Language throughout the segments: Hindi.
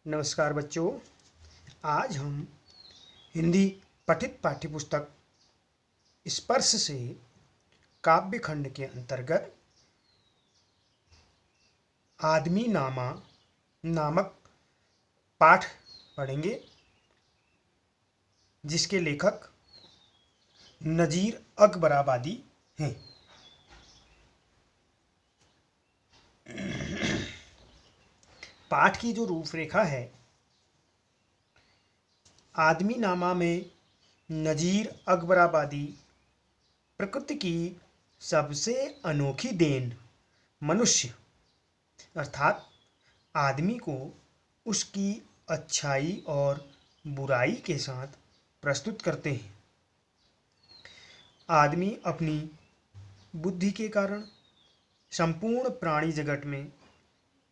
नमस्कार बच्चों। आज हम हिंदी पठित पाठ्यपुस्तक स्पर्श से काव्य खंड के अंतर्गत आदमी नामा नामक पाठ पढ़ेंगे, जिसके लेखक नज़ीर अकबराबादी हैं। पाठ की जो रूपरेखा है, आदमी नामा में नज़ीर अकबराबादी प्रकृति की सबसे अनोखी देन मनुष्य अर्थात आदमी को उसकी अच्छाई और बुराई के साथ प्रस्तुत करते हैं। आदमी अपनी बुद्धि के कारण संपूर्ण प्राणी जगत में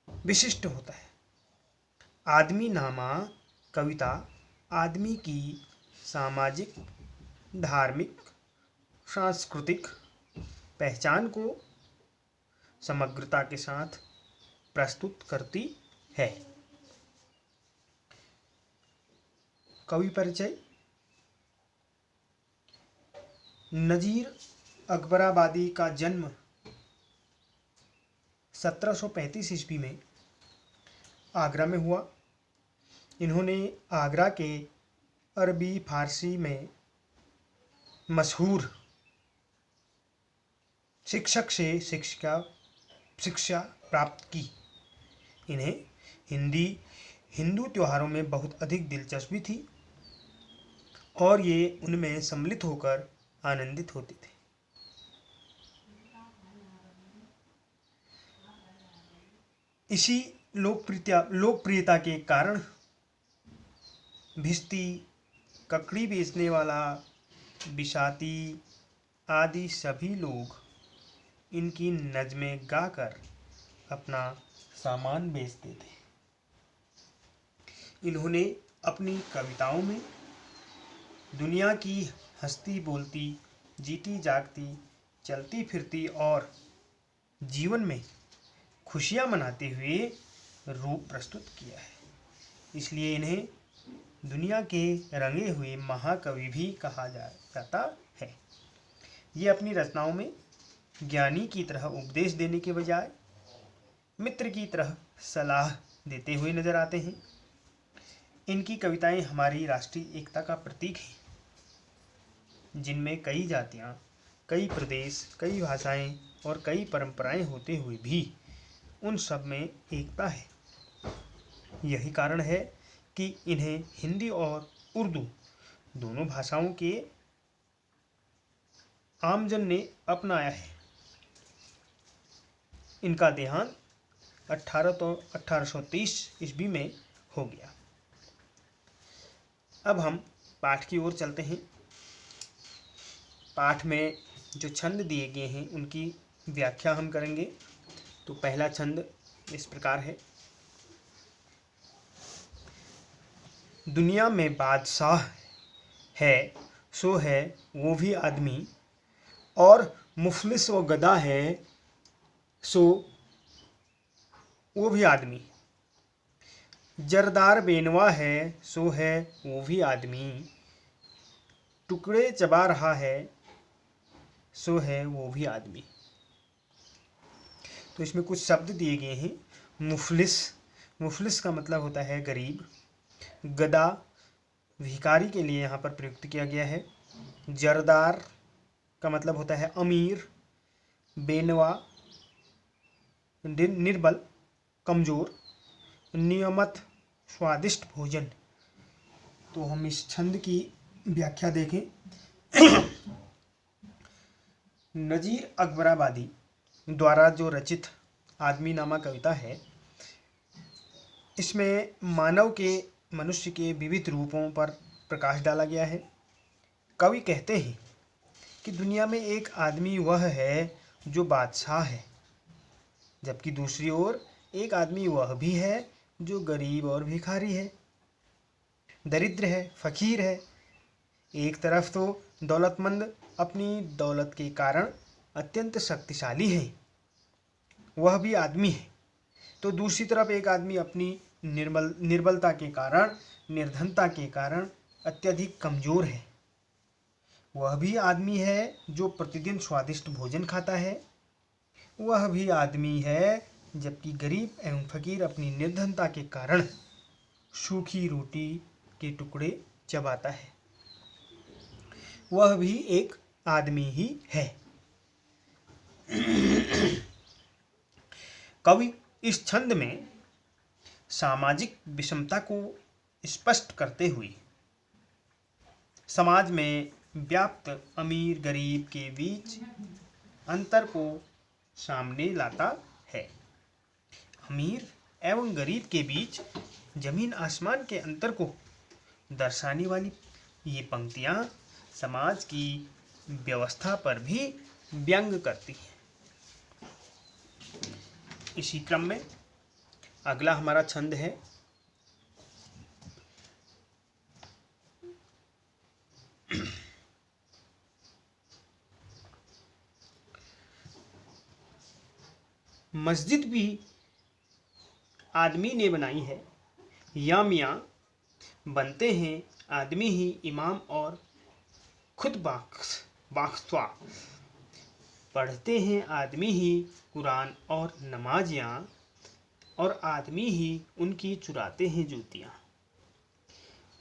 विशिष्ट होता है। आदमी नामा कविता आदमी की सामाजिक, धार्मिक, सांस्कृतिक पहचान को समग्रता के साथ प्रस्तुत करती है। कवि परिचय। नज़ीर अकबराबादी का जन्म 1735 ईस्वी में आगरा में हुआ। इन्होंने आगरा के अरबी फारसी में मशहूर शिक्षक से शिक्षा प्राप्त की। इन्हें हिंदू त्योहारों में बहुत अधिक दिलचस्पी थी और ये उनमें सम्मिलित होकर आनंदित होते थे। इसी लोकप्रियता के कारण भिश्ती, ककड़ी बेचने वाला, बिसाती आदि सभी लोग इनकी नज़में गाकर अपना सामान बेचते थे। इन्होंने अपनी कविताओं में दुनिया की हंसती बोलती, जीती जागती, चलती फिरती और जीवन में खुशियाँ मनाते हुए रूप प्रस्तुत किया है। इसलिए इन्हें दुनिया के रंगे हुए महाकवि भी कहा जाता है। ये अपनी रचनाओं में ज्ञानी की तरह उपदेश देने के बजाय मित्र की तरह सलाह देते हुए नजर आते हैं। इनकी कविताएं हमारी राष्ट्रीय एकता का प्रतीक हैं, जिनमें कई जातियां, कई प्रदेश, कई भाषाएं और कई परंपराएं होते हुए भी उन सब में एकता है। यही कारण है कि इन्हें हिंदी और उर्दू दोनों भाषाओं के आमजन ने अपनाया है। इनका देहांत 1823 ईस्वी में हो गया। अब हम पाठ की ओर चलते हैं। पाठ में जो छंद दिए गए हैं उनकी व्याख्या हम करेंगे। तो पहला छंद इस प्रकार है। दुनिया में बादशाह है सो है वो भी आदमी, और मुफलिस व गधा है सो वो भी आदमी। जरदार बेनवा है सो है वो भी आदमी, टुकड़े चबा रहा है सो है वो भी आदमी। तो इसमें कुछ शब्द दिए गए हैं। मुफलिस का मतलब होता है गरीब। गधा भिखारी के लिए यहाँ पर प्रयुक्त किया गया है। जरदार का मतलब होता है अमीर। बेनवा निर्बल, कमज़ोर। नियमत स्वादिष्ट भोजन। तो हम इस छंद की व्याख्या देखें। नज़ीर अकबराबादी द्वारा जो रचित आदमी नामा कविता है, इसमें मनुष्य के विविध रूपों पर प्रकाश डाला गया है। कवि कहते हैं कि दुनिया में एक आदमी वह है जो बादशाह है, जबकि दूसरी ओर एक आदमी वह भी है जो गरीब और भिखारी है, दरिद्र है, फकीर है। एक तरफ तो दौलतमंद अपनी दौलत के कारण अत्यंत शक्तिशाली है, वह भी आदमी है, तो दूसरी तरफ एक आदमी अपनी निर्बलता के कारण, निर्धनता के कारण अत्यधिक कमजोर है। वह भी आदमी है जो प्रतिदिन स्वादिष्ट भोजन खाता है। वह भी आदमी है, जबकि गरीब एवं फकीर अपनी निर्धनता के कारण सूखी रोटी के टुकड़े चबाता है। वह भी एक आदमी ही है। कवि इस छंद में सामाजिक विषमता को स्पष्ट करते हुए समाज में व्याप्त अमीर गरीब के बीच अंतर को सामने लाता है। अमीर एवं गरीब के बीच जमीन आसमान के अंतर को दर्शाने वाली ये पंक्तियां समाज की व्यवस्था पर भी व्यंग करती हैं। इसी क्रम में अगला हमारा छंद है मस्जिद भी आदमी ने बनाई है, या मियाँ बनते हैं आदमी ही इमाम और खुद बाख्तवा पढ़ते हैं आदमी ही कुरान और नमाजियाँ, और आदमी ही उनकी चुराते हैं जूतियाँ।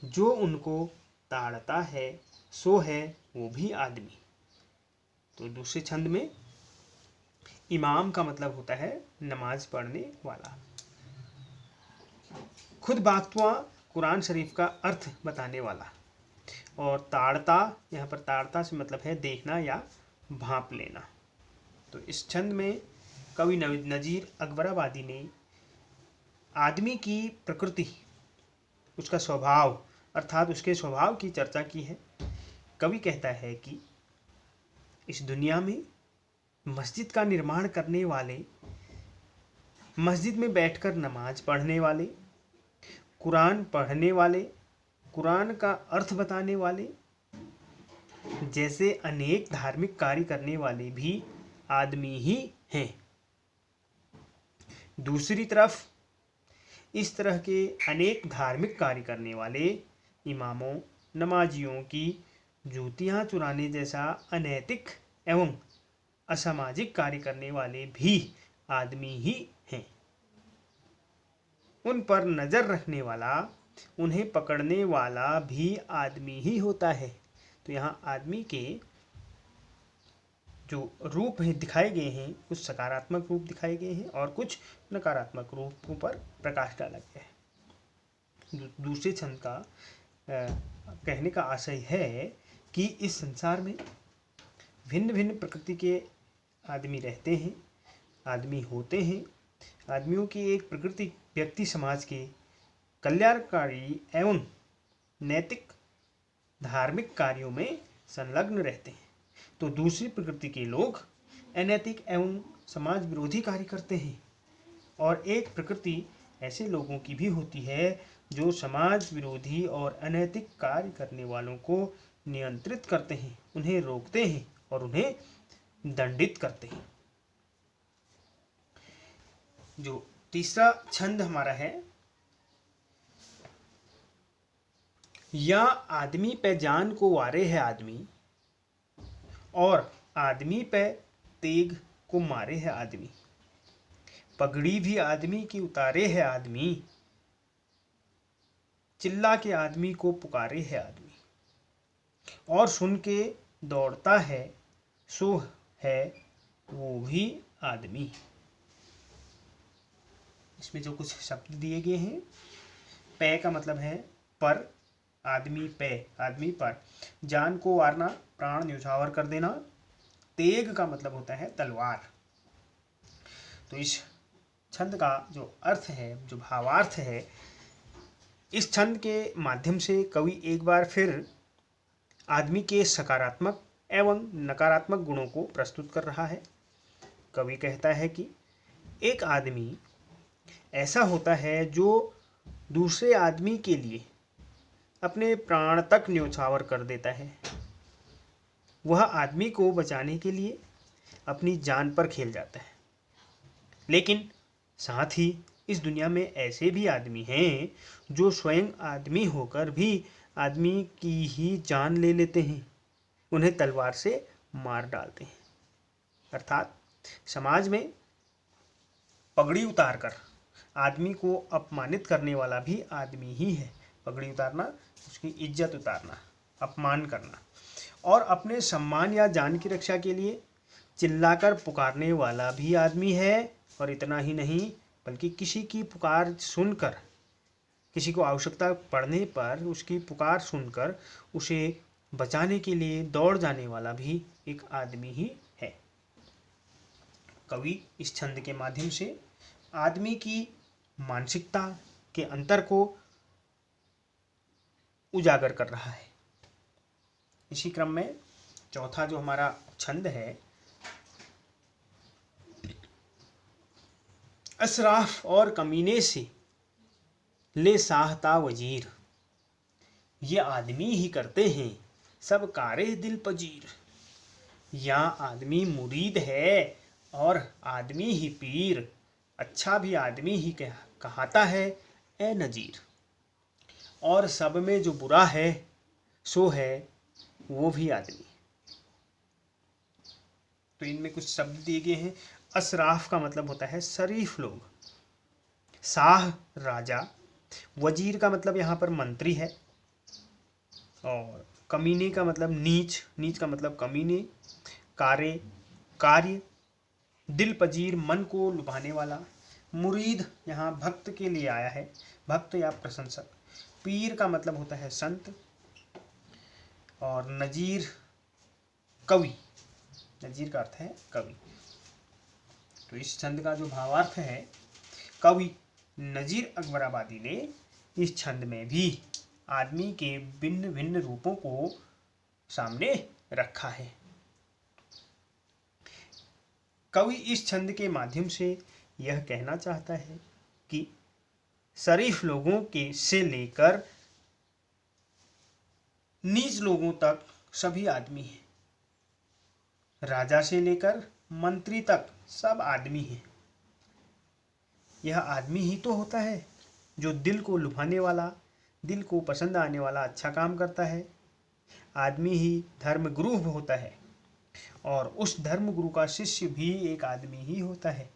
जो उनको ताड़ता है सो है वो भी आदमी। तो दूसरे छंद में इमाम का मतलब होता है नमाज पढ़ने वाला। खुद बाख्तवा कुरान शरीफ का अर्थ बताने वाला। और ताड़ता, यहाँ पर ताड़ता से मतलब है देखना या भांप लेना। तो इस छंद में कवि नज़ीर अकबराबादी ने आदमी की प्रकृति, उसका स्वभाव अर्थात उसके स्वभाव की चर्चा की है। कवि कहता है कि इस दुनिया में मस्जिद का निर्माण करने वाले, मस्जिद में बैठकर नमाज पढ़ने वाले, कुरान पढ़ने वाले, कुरान का अर्थ बताने वाले जैसे अनेक धार्मिक कार्य करने वाले भी आदमी ही हैं। दूसरी तरफ इस तरह के अनेक धार्मिक कार्य करने वाले इमामों, नमाजियों की जूतियाँ चुराने जैसा अनैतिक एवं असामाजिक कार्य करने वाले भी आदमी ही हैं। उन पर नज़र रखने वाला, उन्हें पकड़ने वाला भी आदमी ही होता है। तो यहाँ आदमी के जो रूप हैं दिखाए गए हैं, कुछ सकारात्मक रूप दिखाए गए हैं और कुछ नकारात्मक रूपों पर प्रकाश डाला गया है। दूसरे छंद का कहने का आशय है कि इस संसार में भिन्न भिन्न प्रकृति के आदमी रहते हैं, आदमी होते हैं। आदमियों की एक प्रकृति व्यक्ति समाज के कल्याणकारी एवं नैतिक धार्मिक कार्यों में संलग्न रहते हैं, तो दूसरी प्रकृति के लोग अनैतिक एवं समाज विरोधी कार्य करते हैं। और एक प्रकृति ऐसे लोगों की भी होती है जो समाज विरोधी और अनैतिक कार्य करने वालों को नियंत्रित करते हैं, उन्हें रोकते हैं और उन्हें दंडित करते हैं। जो तीसरा छंद हमारा है, या आदमी पे जान को वारे है आदमी, और आदमी पे तेग को मारे है आदमी। पगड़ी भी आदमी की उतारे है आदमी, चिल्ला के आदमी को पुकारे है आदमी। और सुन के दौड़ता है सो है वो भी आदमी। इसमें जो कुछ शब्द दिए गए हैं, पे का मतलब है पर, आदमी पे आदमी पर, जान को वारना प्राण न्यौछावर कर देना, तेग का मतलब होता है तलवार। तो इस छंद का जो अर्थ है, जो भावार्थ है, इस छंद के माध्यम से कवि एक बार फिर आदमी के सकारात्मक एवं नकारात्मक गुणों को प्रस्तुत कर रहा है। कवि कहता है कि एक आदमी ऐसा होता है जो दूसरे आदमी के लिए अपने प्राण तक न्यौछावर कर देता है। वह आदमी को बचाने के लिए अपनी जान पर खेल जाता है, लेकिन साथ ही इस दुनिया में ऐसे भी आदमी हैं जो स्वयं आदमी होकर भी आदमी की ही जान ले लेते हैं, उन्हें तलवार से मार डालते हैं। अर्थात समाज में पगड़ी उतारकर आदमी को अपमानित करने वाला भी आदमी ही है। पगड़ी उतारना, उसकी इज्जत उतारना, अपमान करना, और अपने सम्मान या जान की रक्षा के लिए चिल्लाकर पुकारने वाला भी आदमी है। और इतना ही नहीं, बल्कि किसी की पुकार सुनकर, किसी को आवश्यकता पड़ने पर उसकी पुकार सुनकर उसे बचाने के लिए दौड़ जाने वाला भी एक आदमी ही है। कवि इस छंद के माध्यम से आदमी की मानसिकता के अंतर को उजागर कर रहा है। इसी क्रम में चौथा जो हमारा छंद है, असराफ और कमीने से ले साहता वजीर, ये आदमी ही करते हैं सब कारे दिल पजीर। या आदमी मुरीद है और आदमी ही पीर, अच्छा भी आदमी ही कहाता है ए नजीर। और सब में जो बुरा है सो है वो भी आदमी। तो इनमें कुछ शब्द दिए गए हैं। असराफ का मतलब होता है शरीफ लोग, शाह राजा, वजीर का मतलब यहाँ पर मंत्री है, और कमीने का मतलब नीच, नीच का मतलब कमीने, कार्य, दिल पजीर मन को लुभाने वाला, मुरीद यहाँ भक्त के लिए आया है, भक्त या प्रशंसक, पीर का मतलब होता है संत, और नजीर कवि, नजीर का अर्थ है कवि। तो इस छंद का जो भावार्थ है, कवि नजीर अकबराबादी ने इस छंद में भी आदमी के भिन्न भिन्न रूपों को सामने रखा है। कवि इस छंद के माध्यम से यह कहना चाहता है कि शरीफ लोगों के से लेकर नीच लोगों तक सभी आदमी हैं, राजा से लेकर मंत्री तक सब आदमी हैं। यह आदमी ही तो होता है जो दिल को लुभाने वाला, दिल को पसंद आने वाला अच्छा काम करता है। आदमी ही धर्म गुरु होता है, और उस धर्म गुरु का शिष्य भी एक आदमी ही होता है।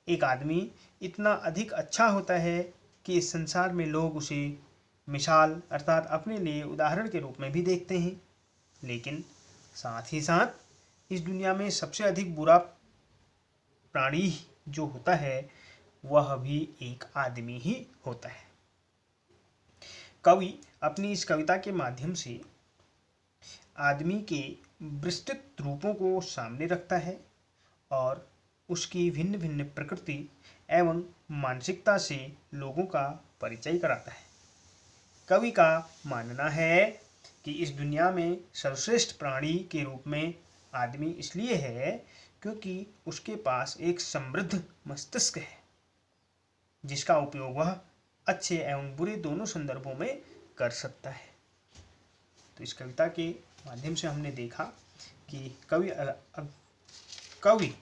एक आदमी इतना अधिक अच्छा होता है कि इस संसार में लोग उसे मिसाल अर्थात अपने लिए उदाहरण के रूप में भी देखते हैं। लेकिन साथ ही साथ इस दुनिया में सबसे अधिक बुरा प्राणी जो होता है वह भी एक आदमी ही होता है। कवि अपनी इस कविता के माध्यम से आदमी के विस्तृत रूपों को सामने रखता है और उसकी भिन्न भिन्न प्रकृति एवं मानसिकता से लोगों का परिचय कराता है। कवि का मानना है कि इस दुनिया में सर्वश्रेष्ठ प्राणी के रूप में आदमी इसलिए है क्योंकि उसके पास एक समृद्ध मस्तिष्क है, जिसका उपयोग वह अच्छे एवं बुरे दोनों संदर्भों में कर सकता है। तो इस कविता के माध्यम से हमने देखा कि कवि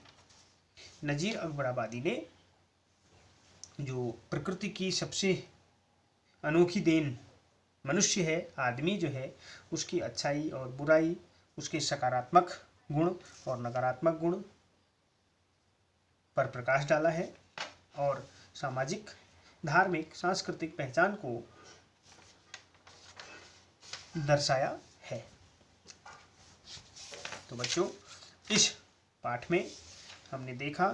नजीर अकबराबादी ने जो प्रकृति की सबसे अनोखी देन मनुष्य है, आदमी जो है, उसकी अच्छाई और बुराई, उसके सकारात्मक गुण और नकारात्मक गुण पर प्रकाश डाला है और सामाजिक, धार्मिक, सांस्कृतिक पहचान को दर्शाया है। तो बच्चों, इस पाठ में हमने देखा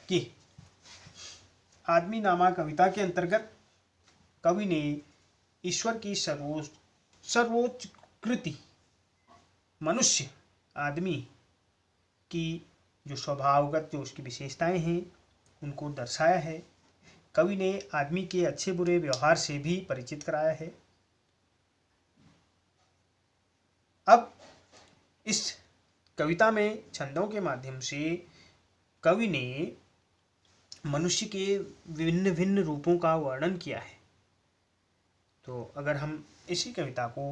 कि आदमी नामा कविता के अंतर्गत कवि ने ईश्वर की सर्वोच्च कृति मनुष्य आदमी की जो स्वभावगत जो उसकी विशेषताएं हैं उनको दर्शाया है। कवि ने आदमी के अच्छे बुरे व्यवहार से भी परिचित कराया है। अब इस कविता में छंदों के माध्यम से कवि ने मनुष्य के विभिन्न भिन्न रूपों का वर्णन किया है। तो अगर हम इसी कविता को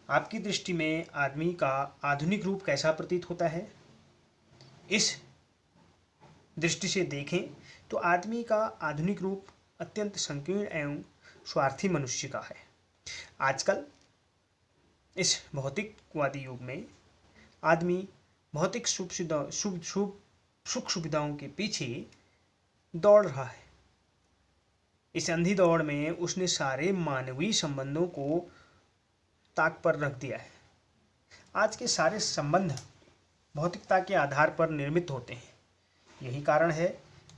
आपकी दृष्टि में आदमी का आधुनिक रूप कैसा प्रतीत होता है, इस दृष्टि से देखें तो आदमी का आधुनिक रूप अत्यंत संकीर्ण एवं स्वार्थी मनुष्य का है। आजकल इस भौतिकवादी युग में आदमी भौतिक सुख सुविधाओं के पीछे दौड़ रहा है। इस अंधी दौड़ में उसने सारे मानवीय संबंधों को ताक पर रख दिया है। आज के सारे संबंध भौतिकता के आधार पर निर्मित होते हैं। यही कारण है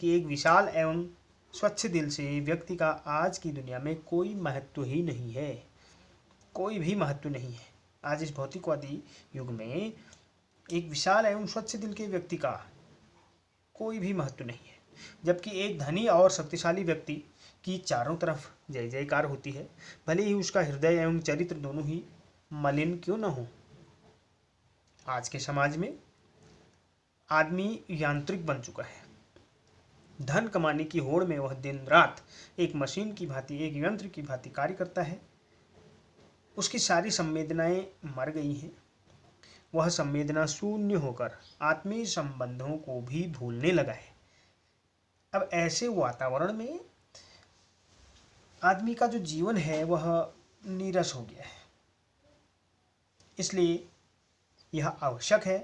कि एक विशाल एवं स्वच्छ दिल से व्यक्ति का आज की दुनिया में कोई महत्व ही नहीं है, कोई भी महत्व नहीं है। आज इस भौतिकवादी युग में एक विशाल एवं स्वच्छ दिल के व्यक्ति का कोई भी महत्व नहीं है, जबकि एक धनी और शक्तिशाली व्यक्ति की चारों तरफ जय जयकार होती है, भले ही उसका हृदय एवं चरित्र दोनों ही मलिन क्यों न हो। आज के समाज में आदमी यांत्रिक बन चुका है। धन कमाने की होड़ में वह दिन रात एक मशीन की भांति, एक यंत्र की भांति कार्य करता है। उसकी सारी संवेदनाएं मर गई हैं। वह संवेदना शून्य होकर आत्मीय संबंधों को भी भूलने लगा है। अब ऐसे वातावरण में आदमी का जो जीवन है वह नीरस हो गया है। इसलिए यह आवश्यक है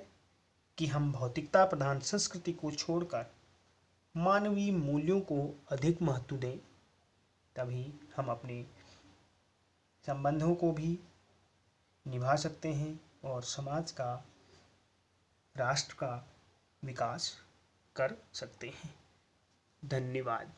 कि हम भौतिकता प्रधान संस्कृति को छोड़कर मानवीय मूल्यों को अधिक महत्व दें, तभी हम अपने संबंधों को भी निभा सकते हैं और समाज का, राष्ट्र का विकास कर सकते हैं। धन्यवाद।